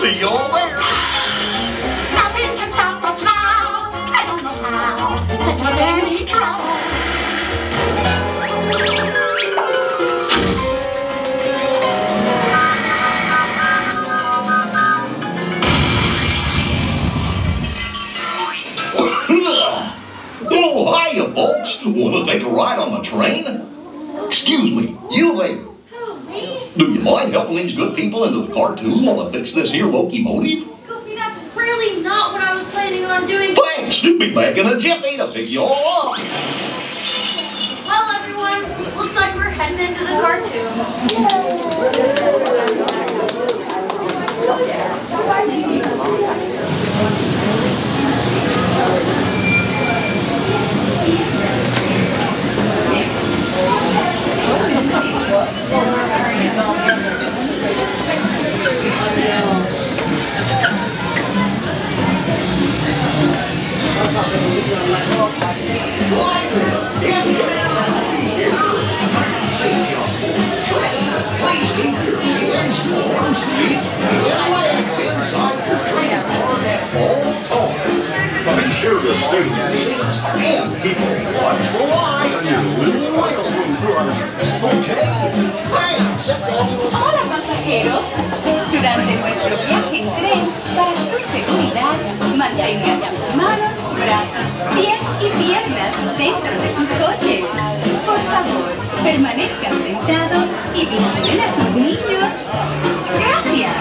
See you all there. Nothing can stop us now. I don't know how. We could have any trouble. Oh, hiya, folks. Want to take a ride on the train? Excuse me, you there. Do you mind helping these good people into the cartoon while I fix this here locomotive? Goofy, that's really not what I was planning on doing. Thanks! Be back in a jiffy to pick you all up. Well, everyone, looks like we're heading into the cartoon. Please keep your hands, arms, feet, and legs inside your train car at all times. Be sure to stay in your seats and keep a watchful eye on your little wheel. Okay, thanks. Hola pasajeros, durante nuestro viaje en tren, para su seguridad, mantengan sus manos, brazos, pies y piernas dentro de sus coches. Por favor, permanezcan sentados y vigilen a sus niños. Gracias.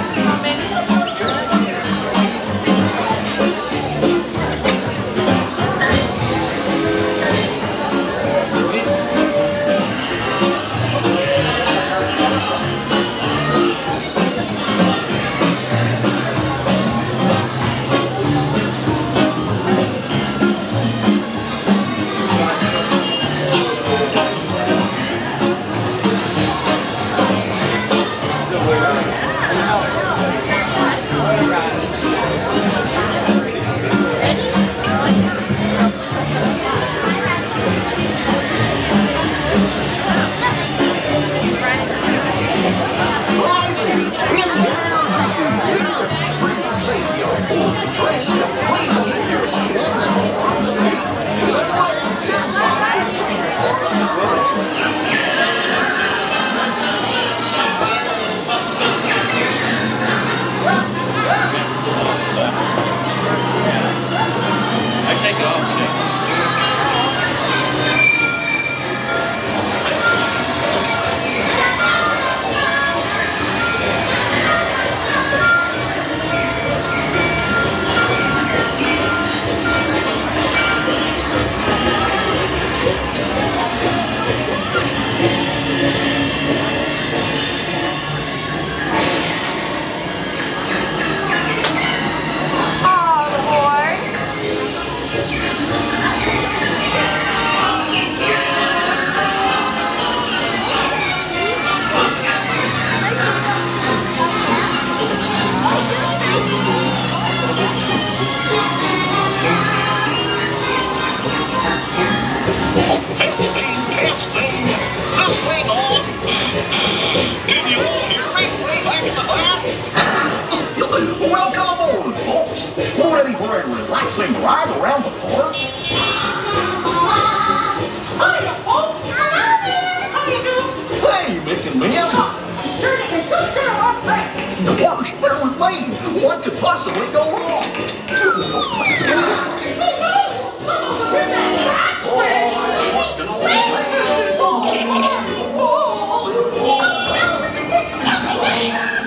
Relaxing ride around the park? Hiya, folks. Hello there. How you doing? Hey, Mick and Mia. Sure, you can just get off back. The park's better with me. What could possibly go wrong? Oh, no. Someone's been that track switch. This is all. Oh.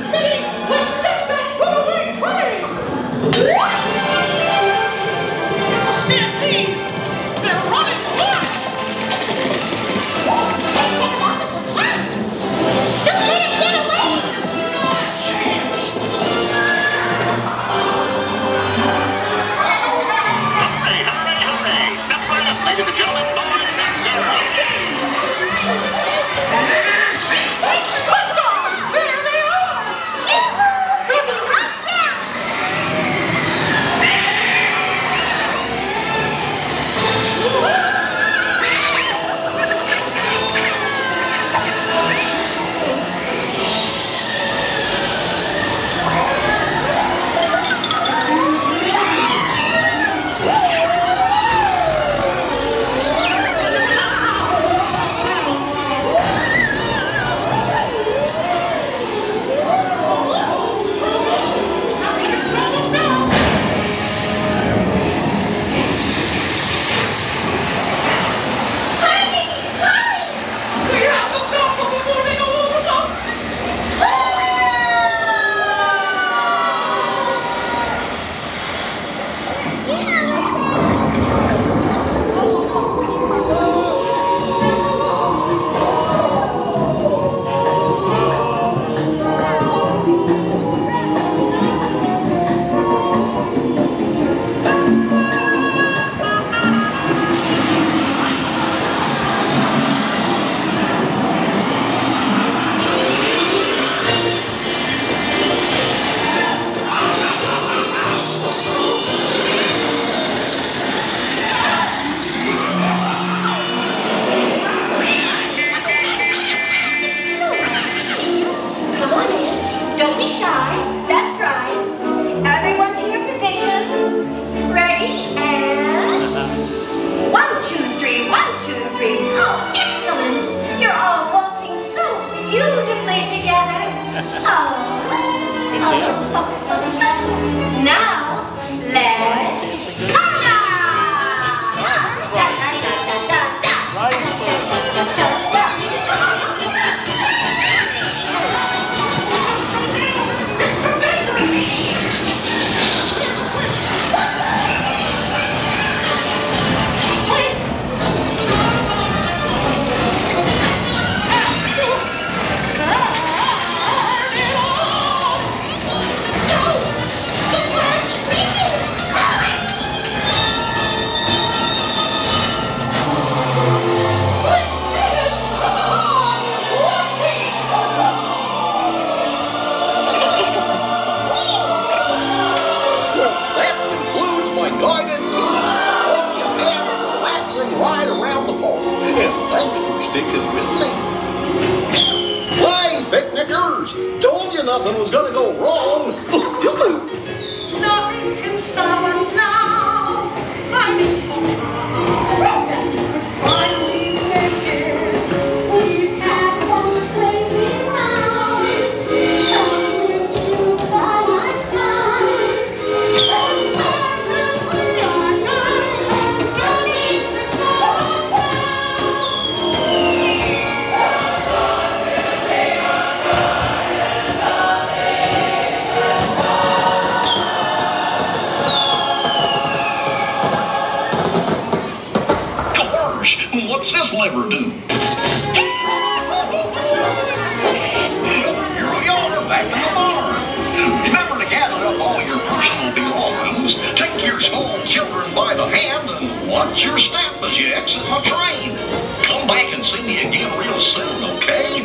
you to play together. Now, let's party! Sticking with me. Hey, picnickers! Told you nothing was gonna go wrong. Nothing can stop us now. I knew somehow that we would finally make it. We've had one crazy round. And with you by my side, the stars will be our guide, and nothing can stop us now. What's this lever do? Here we are, back in the barn. Remember to gather up all your personal belongings, take your small children by the hand, and watch your step as you exit my train. Come back and see me again real soon, okay?